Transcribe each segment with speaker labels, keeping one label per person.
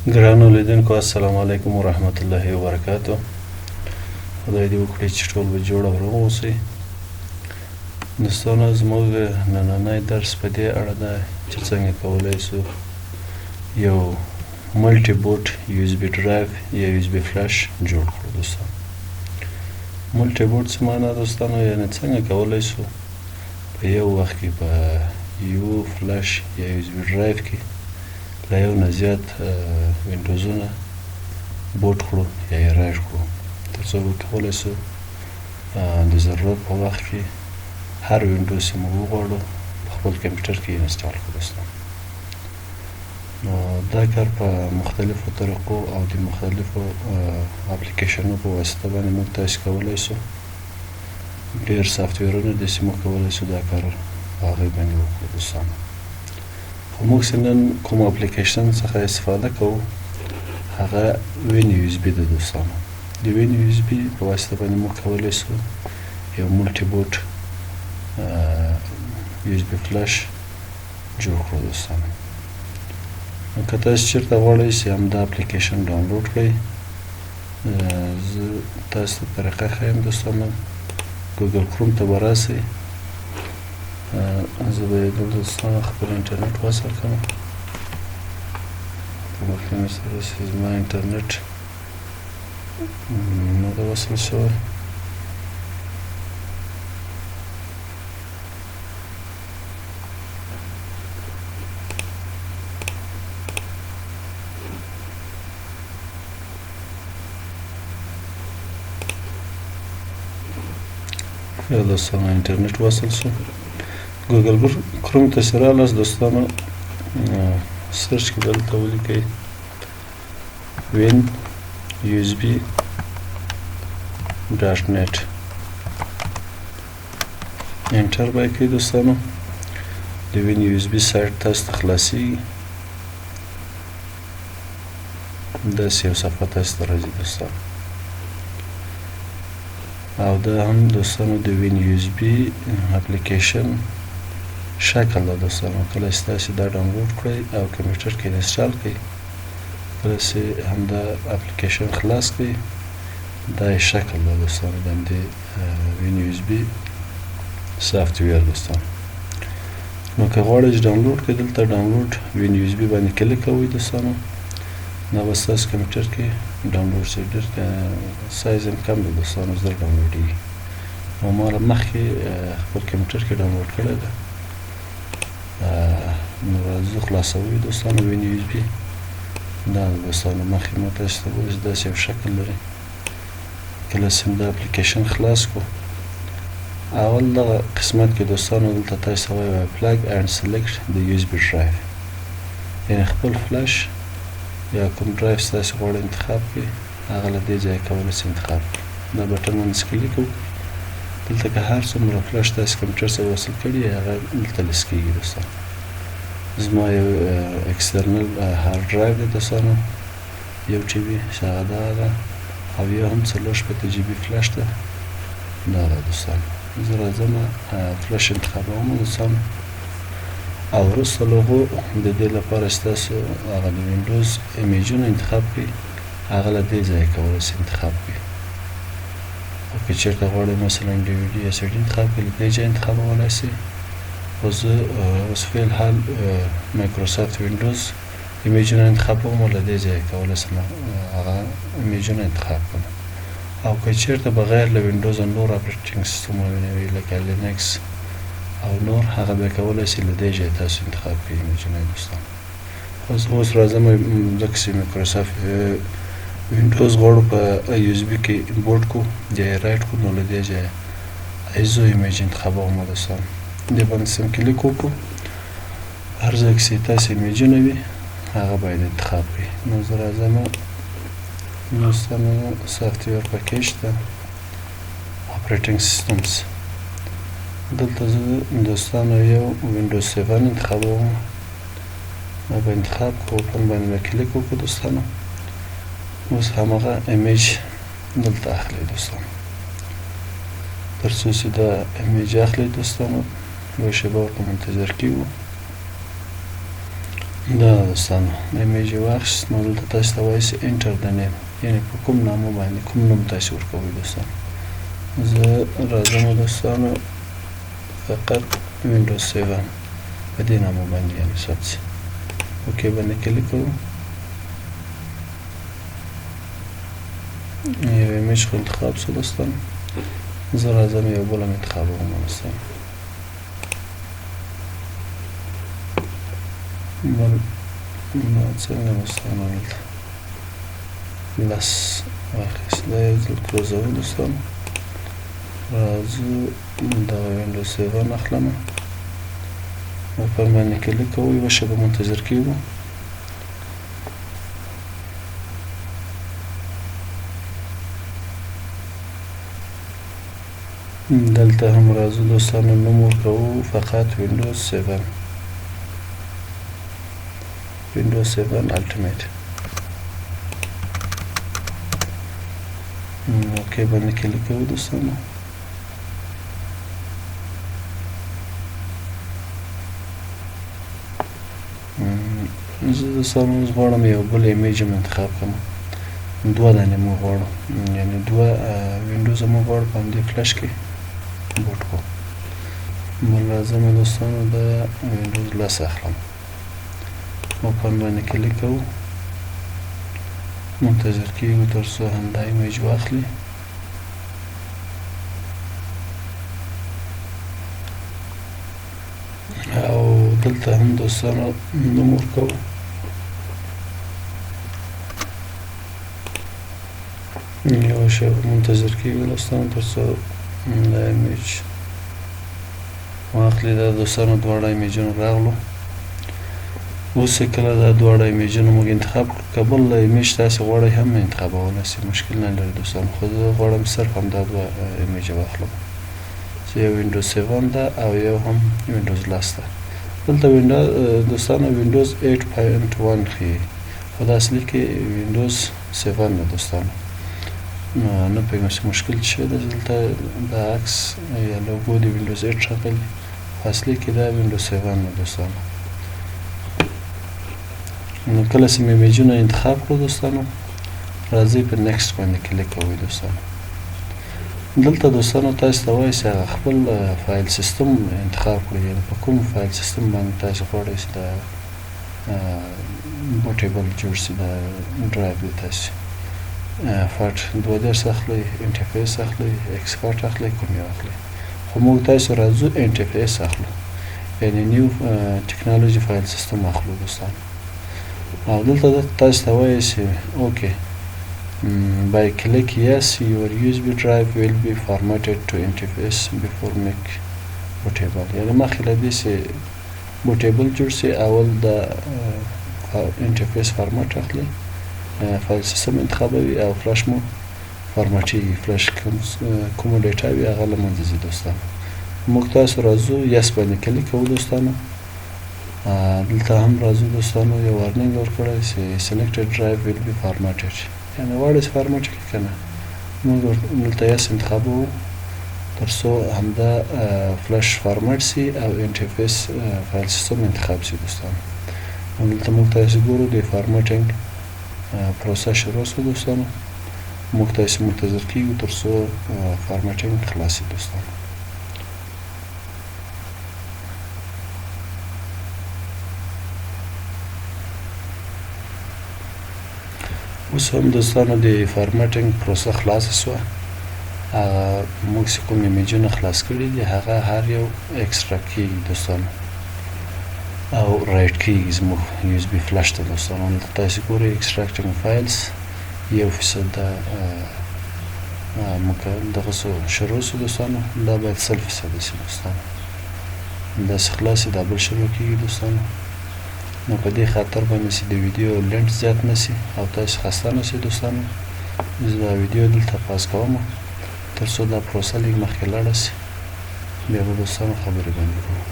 Speaker 1: ګرانو لیدونکو السلام علیکم ورحمت الله وبرکاتو. خدای دې وکړي چې ټول به جوړ او روغ اوسئ. دوستانو زموږ نننی درس په دې اړه ده چې څنګه کولی شو یو ملټي بوټ یو اس بي ډرایو یا یو اس بي فلش جوړ کړو. دوستانو ملټي بوټ څه معنا دوستانو، یعنی څنګه کولی شو په یو وخت کې په یو فلش یا یو اس بي ډرایو کې له یو نه زیات وینډوزونه بوټ کړو یا یې رایډ کړو، تر څو وکولی شو د ضرورت په وخت کې هر وینډوز چې موږ وغواړو په خپل کمپیوټر کې انسټال کړو. دوستان نو دا کار په مختلفو طریقو او د مختلفو اپلیکیشنو په واسطه باندې موږ تاسو کولی شو. ډېر سافټویرونه دي چې موږ کولی شو دا کار په هغې باندې وکړو. دوستانو خو موږ چې نن کوم اپلیکیشن څخه استفاده کوو هغه وین یو اس بي ده. دوستانو د وین یو اس بي په واسطه باندې موږ کولی شو یو ملټي بوټ یو اس بي فلش جوړ کړو. دوستانو نو که تاسو چېرته غواړئ چې همدا اپلیکیشن ډاونلوډ کړئ، زه تاسو ته طریقه ښیم. دوستانو ګوګل کروم ته به راسئ. زه به یې دلته دوستانو خپل انټرنټ وصل کړم. په مخکې مې سره چې زما انټرنټ نه ده وصل شوی. یا دوستانو انټرنټ وصل شو. ګوګل کروم ته چې رالاست دوستانو سرچ کې دلته ولیکئ وین یو اس بي ډاټ نیټ، انټر به یې کړئ. دوستانو د وین یو اس بي سایټ تاسو ته خلاصیږي، داسې یو صفحه تاسو ته راځي. دوستانو او دا هم دوستانو د وین یو اس بي اپلیکیشن شکل ده. دوستانو کله چې تاسو دا ډاونلوډ کړئ او کمپیوټر کې انسټال کړئ، کله چې همدا اپلیکیشن خلاص کړئ، دا یې شکل ده. دوستانو د همدې وین یو اس بي سافټویر. دوستانو نو که غواړئ چې ډاونلوډ کړئ، دلته ډاونلوډ وین یو اس بي باندې کلیک کوئ. دوستانو دا به ستاسو کمپیوټر کې ډاونلوډ شي. ډېر سایز یې کم دی. دوستانو زر ډاونلوډېږي او ما له مخکې خپل کمپیوټر کې ډاونلوډ کړی ده. نو راځو خلاصوو. دوستانو وین یو اس بي دا دوستانو مخکې ما تاسو ته وویل چې داسې یو شکل لري. کله چې دا اپلیکیشن خلاص کړو، اول دغه قسمت کې دوستانو دلته تاسو ته وایي پلاګ اینډ سلیکټ د یو اس بي ډرایو، یعنې خپل فلش یا کوم ډرایو چې تاسو غواړئ انتخاب کړئ هغه له دې ځایه کولی شئ انتخاب کړئ. دا بټن باندې کلیک وکړئ. دلته که هر څومره فلش تاسو کمپیوټر سره وصل کړي هغه دلته لیست کېږي. دوستانو زما یو اکسټرنل هارډ ډرایو دی. دوستانو یو ټي بي چې هغه دغه ده، او یا هم 4 جي بي فلش ده. دا ده دوستانو. زه راځم فلش انتخابوم. دوستانو او وروسته له هغو د دې لپاره چې تاسو هغه د وینډوز ایمیجونه انتخاب کړئ هغه له دې ځایه کولی شئ انتخاب کړئ. او که چېرته غواړئ مثلا ډي وي ډي یا سي ډي انتخاب کړئ له دې ځایه انتخابولی شئ. خو زه اوس فی الحال مایکروسافټ وینډوز ایمیجونه انتخابوم او له دې ځایه کولی شم هغه ایمیجونه انتخاب کړم. او که چېرته بغیر له وینډوز او نور اپریټینګ سیسټمونه وي لکه لینکس او نور، هغه بیا کولی شئ له دې ځایه تاسو انتخاب کړئ ایمیجونه. دوستانو اوس راځم ځکه چې مایکروسافټ وینډوز غواړو په یو اس بي کې بوټ کړو یا یې رایډ کړو، نو له دې ځایه ایزو ایمیج انتخابوم. دوستانو دې باندې سم کلیک وکړو. هر ځای کې چې تاسو ایمیجونه وي هغه باید انتخاب کړئ. نو زه راځم دوستانو سافټویر پیکیج ته اپریټینګ سیسټمز. دلته زه دوستانو یو وینډوز 7 انتخابوم. دا به انتخاب کړو، اوپن باندې به کلیک وکړو. دوستانو اوس هماغه ایمیج دلته اخلئ. دوستانو تر څو چې دا ایمیج اخلئ دوستانو یوه شیبه ورته منتظر کیږو. دا دوستانو ایمیج یې واخیست نو دلته تاسو ته وایي چې انټر د نیم یعنې په کوم نامه باندې کوم نوم تاسو ورکوئ دوستانو زه راځم دوستانو فقط وینډوز 7 په دې نامه باندې یعنې ثبت شي اوکې باندې کلیک کوو یو ایمیج خو انتخاب شو دوستانو زه راځم یو بل هم انتخابوم دوستانو بل دا څنګه دوستانو دلته لس واخیست دا یو ځل کلوزوو دوستانو راځو دغه وینډوز 7 اخلم اوپن باندې کلیک کوو یوه شېبه منتظر کیږو دلته هم راځو دوستانو نوم ورکوو فقط وینډوز 7 Windows 7 Ultimate اوکې باندې کلیک کوو دوستانو زه دوستانو اوس غواړم یو بل ایمیج هم انتخاب کړم دوه دانې مو غواړو یعنې دوه وینډوز مو غواړو په همدې فلش کې بوټ کړو بل راځم دوستانو د وینډوز 10 اخلم اوپن باندې کلیک کوو منتظر کیږو تر څو همدا ایمیج واخلي او دلته هم دوستانو نوم ورکوو یو شېبه منتظر کیږو دوستانو تر څو دا ایمیج واخلي دا دوستانو دواړه ایمیجونه راغلو اوس چې کله دا دواړه ایمیجونه موږ انتخاب کړو که بل ایمیج تاسې غواړئ هم انتخابولی شئ مشکل نه لري دوستانو خو زه غواړم صرف همدا دوه ایمیجه واخلم چې یو وینډوز 7 ده او یو هم وینډوز 10 ده دلته دوستانو وینډوز 8.1 ښیي خو دا اصلي کې وینډوز 7 ده دوستانو نه پوهېږم چې مشکل څه شی ده دلته د عکس یا لوګو د وینډوز 8 ښاغلي خو اصلي کې دا وینډوز 7 ده دوستانو نو کله چې مې ایمیجونه انتخاب کړو دوستانو راځئ په نیکسټ باندې کلیک کوئ دوستانو دلته دوستانو تاسو ته وایي چې هغه خپل فایل سیستم انتخاب کړئ یعنې په کوم فایل سیستم باندې تاسو غواړئ چې دا بوټیبل جوړ شي دا ډرایو د تاسو فاټ 2 اخلئ انټرفیس اخلئ ایکسپارټ اخلئ کوم یو اخلئ خو موږ تاسو راځو انټرفیس اخلو یعنې نیو ټکنالوژي فایل سیستم اخلو دوستانو او دلته تاسو ته وایي چې اوکې by click yes your USB drive will be formatted to interface before make bootable یعنې مخکې له دې چې بوټیبل جوړ شي اول د انټرفیس فارمټ اخلي فایل سیستم انتخابوي او فلش مو فارمټېږي فلش کومه ډیټا وي هغه له منځه ځي دوستانو موږ تاسو راځو یس باندې کلیک کوو دوستانو دلته هم راځو دوستانو یو وارنینګ ورکړی چې selected drive will be formatted یعنې غواړئ چې فارمټ کړي که نه موږ دلته یس انتخابوو تر څو همدا فلش فارمټ سي او انټرفیس فایل سیستم انتخاب سي دوستانو دلته موږ تاسو ګورو د فارمټینګ پروسه شروع شو دوستانو موږ تاسو منتظر کیږو تر څو فارمټینګ خلاص شي دوستانو اوس هم دوستانو د فارمټینګ پروسه خلاصه شوه موږ چې کوم ایمیجونه خلاص کړي دي هغه هر یو اکسټراکټ کیږي دوستانو او رایټ کیږي زموږ یو اس بي فلش ته دوستانو دلته تاسو ګورئ اکسټراکټینګ فایلز 1% دا موږ دغه شروع شو دوستانو دا باید 100% شي دوستانو داسې خلاص دا بل شروع کیږي دوستانو نو په دې خاطر باندې چې د ویډیو لینټ زیات نشي او تاسو خسته نشئ دوستانو زه دا ویډیو دلته پاس کوم تر څو دا پروسه لږ مخکې لاړه شي بیا به دوستانو خبرې باندې کوو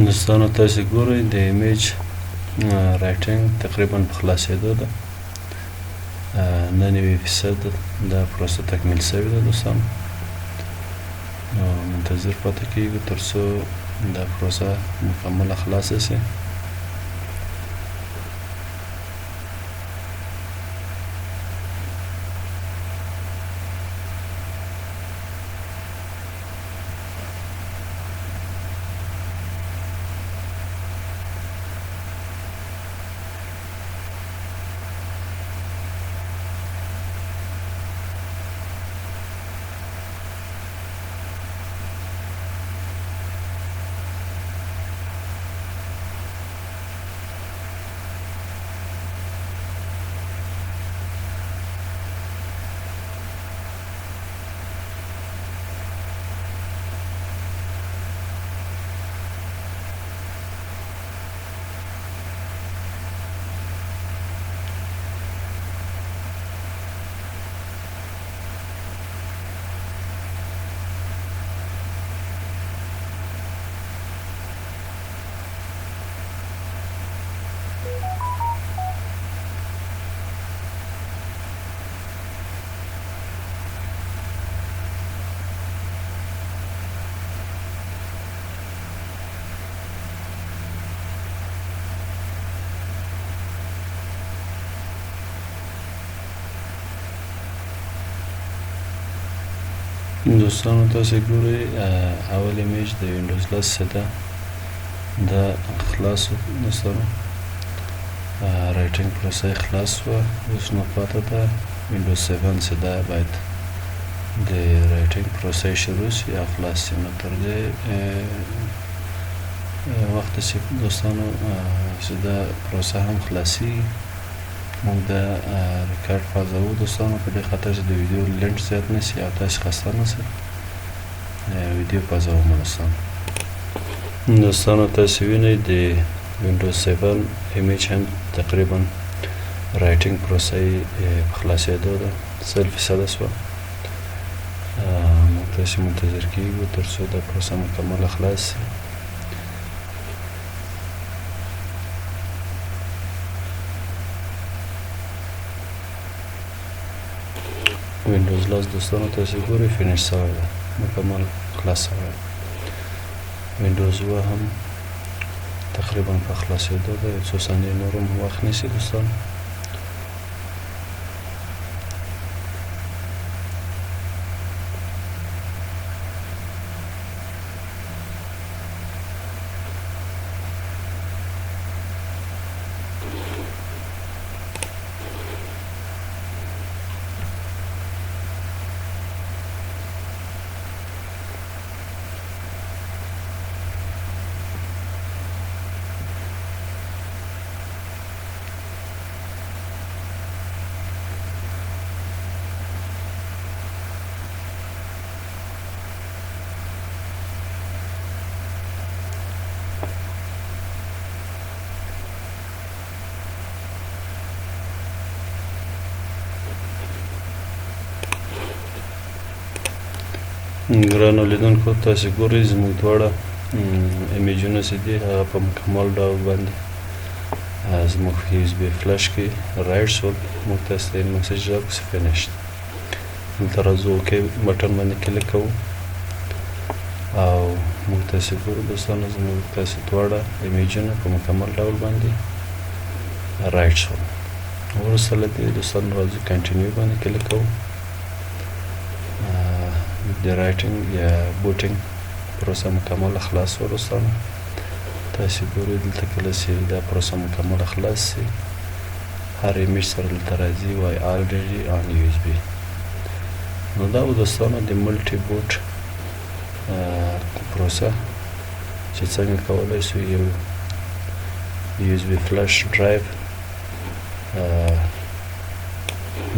Speaker 1: دوستانو تاسو ګورئ د ایمیج رایټینګ تقریبا په خلاصېدو ده 90% دا پروسه تکمیل شوې ده دوستانو منتظر پاتې کیږو تر څو دا پروسه مکمله خلاصه شي. دوستانو تاسې ګورئ اول ایمیج د وینډوز 10 ده، دا خلاص دوستانو رایټینګ پروسه خلاص شوه. اوس نو پاته ده وینډوز 7 چې دا باید د رایټینګ پروسه شروع شي یا خلاص شي. نو تر دې وخته چې دوستانو چې دا پروسه هم خلاصیږي موږ دا ریکارډ پازوو دوستانو، په دې خاطر چې د ویډیو لینټ زیات نه شي او تاسې خسته نه شئ. ویډیو پازوم دوستانو. تاسې وینئ د وینډوز 7 ایمیج هم تقریبا رایټینګ پروسه یې په خلاصېدو ده، 100% شوه. موږ تاسې منتظر کېږو تر څو دا پروسه مکمله خلاص شي. وینډوز 10 دوستانو تاسې ګورئ فینیش شوی ده، مکمل خلاص شوی ده. وینډوز 7 هم تقریبا په خلاصېدو ده، یو څو ثانیې نور هم وخت نیسي دوستانو. ګرانو لیدونکو تاسې ګورئ زموږ دواړه ایمیجونه چې دي هغه په مکمل ډول باندې زموږ په یو اس بي فلش کې رایټ شول. موږ تاسې ته میسج راکړو چې فینیشډ. دلته راځو اوکې بټن باندې کلیک کوو او موږ تاسې ګورو دوستانو زموږ تاسې دواړه ایمیجونه په مکمل ډول باندې رایټ شول. وروسته له دې دوستانو راځو کنټینیو باندې کلیک کوو. د رایټینګ یا بوټینګ پروسه مکمله خلاص شوه دوستانو. تاسې ګورئ دلته کله چې دا پروسه مکمله خلاص شي هر ایمیج سره دلته راځي وای آلریډي آن یو اس بي. نو دا به دوستانو د ملټي بوټ پروسه چې څنګه کولی شو یو یو اس بي فلش ډرایو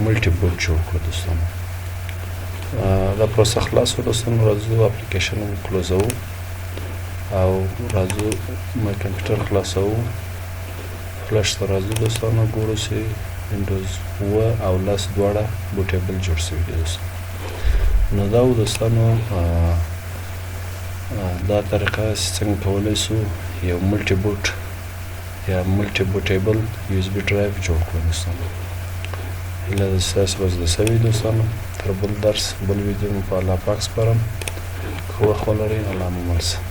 Speaker 1: ملټي بوټ جوړ کړو دوستانو. دا پروسه خلاص شوه دوستانو. راځو اپلیکیشن کلوزوو او راځو مای کمپیوټر خلاصوو، فلش ته راځو دوستانو. ګورو چې وینډوز 7 او 10 دواړه بوټیبل جوړ شوي دي دوستانو. نو دا و دوستانو دا طریقه چې څنګه کولی شو یو ملټي بوټ یا ملټي بوټیبل یو اس بي ډرایو جوړ کړو دوستانو. هیله ده چې تاسې به زده شوي دوستانو. تر بل درس بل ویډیو مو په الله پاک سپارم. که وخت ولرئ الله مو مل شه.